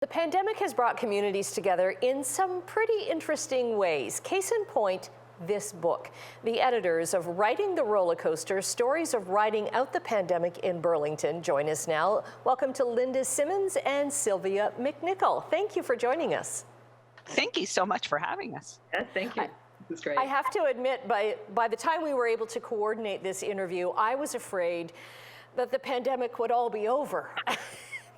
The pandemic has brought communities together in some pretty interesting ways. Case in point, this book. The editors of Writing the Rollercoaster, Stories of Riding Out the Pandemic in Burlington, join us now. Welcome to Lynda Simmons and Sylvia McNicoll. Thank you for joining us. Thank you so much for having us. Yeah, thank you. This is great. I have to admit, by the time we were able to coordinate this interview, I was afraid that the pandemic would all be over.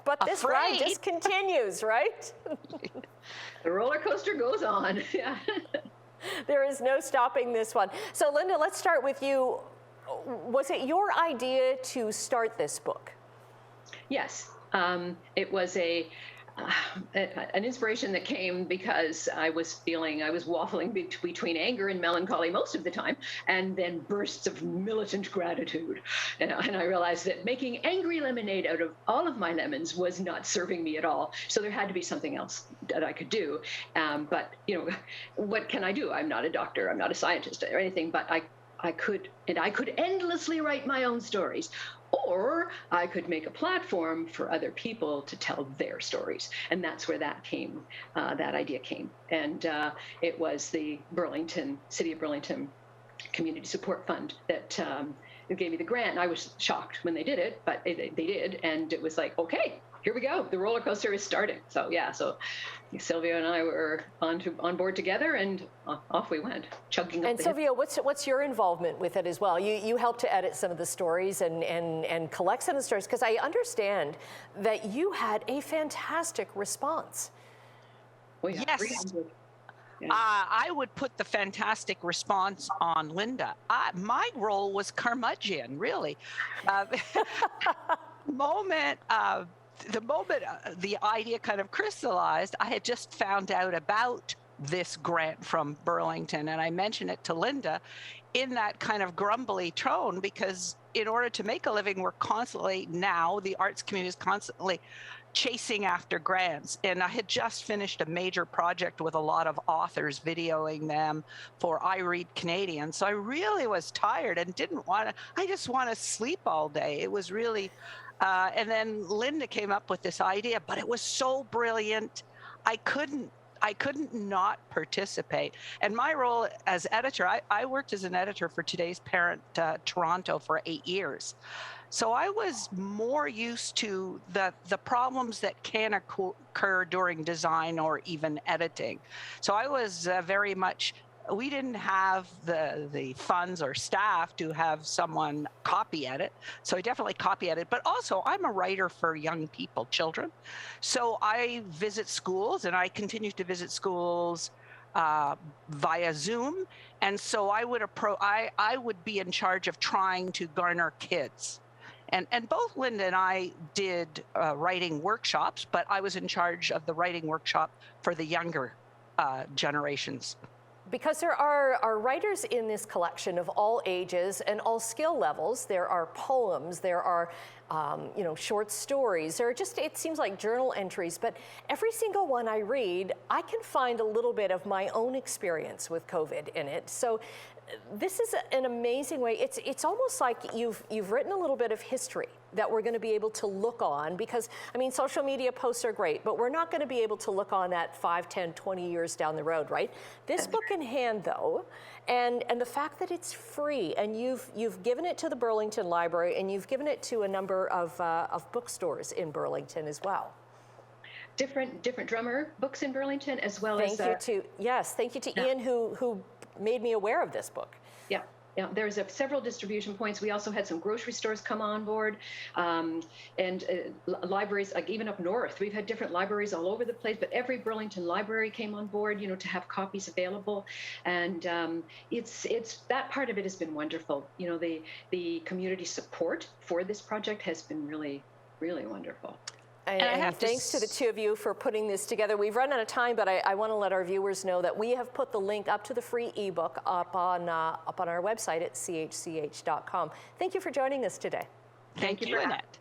But this ride just continues, right? The roller coaster goes on. Yeah. There is no stopping this one. So Lynda, let's start with you. Was it your idea to start this book? Yes. It was an inspiration that came because I was waffling between anger and melancholy most of the time, and then bursts of militant gratitude. And I realized that making angry lemonade out of all of my lemons was not serving me at all. So there had to be something else that I could do. But what can I do? I'm not a doctor. I'm not a scientist or anything. But I could endlessly write my own stories. Or I could make a platform for other people to tell their stories. And that's where that idea came. And it was the City of Burlington Community Support Fund that gave me the grant. And I was shocked when they did it, but they did. And it was like, okay, here we go. The roller coaster is starting. So yeah, so Sylvia and I were on board together, and off we went, chugging up. And Sylvia, what's your involvement with it as well? You helped to edit some of the stories and collect some of the stories, because I understand that you had a fantastic response. Well, yeah, yes. Yeah. I would put the fantastic response on Lynda. My role was curmudgeon, really. The moment the idea kind of crystallized, I had just found out about this grant from Burlington, and I mentioned it to Lynda in that kind of grumbly tone, because in order to make a living, the arts community is constantly chasing after grants. And I had just finished a major project with a lot of authors, videoing them for I Read Canadian. So I really was tired and I just want to sleep all day. It was really, and then Lynda came up with this idea, but it was so brilliant. I couldn't not participate. And my role as editor, I worked as an editor for Today's Parent Toronto for 8 years. So I was more used to the problems that can occur during design or even editing. So I was very much, we didn't have the funds or staff to have someone copy edit. So I definitely copy edit, but also I'm a writer for young people, children. So I visit schools, and I continue to visit schools via Zoom. And so I would be in charge of trying to garner kids. And both Lynda and I did writing workshops, but I was in charge of the writing workshop for the younger generations. Because there are writers in this collection of all ages and all skill levels. There are poems, there are short stories, there are it seems like journal entries, but every single one I read, I can find a little bit of my own experience with COVID in it. So this is an amazing way. It's almost like you've written a little bit of history that we're going to be able to look on, because I mean, social media posts are great, but we're not going to be able to look on that 5, 10, 20 years down the road, right? This book in hand, though, and the fact that it's free, and you've given it to the Burlington Library, and you've given it to a number of bookstores in Burlington as well. Different drummer books in Burlington, as well as thank you to Ian who made me aware of this book. Yeah, there's several distribution points. We also had some grocery stores come on board, and libraries, like even up north. We've had different libraries all over the place, but every Burlington library came on board, to have copies available. And it's that part of it has been wonderful. The community support for this project has been really, really wonderful. And thanks to the two of you for putting this together. We've run out of time, but I want to let our viewers know that we have put the link up to the free ebook up on our website at chch.com. Thank you for joining us today. Thank you, Annette.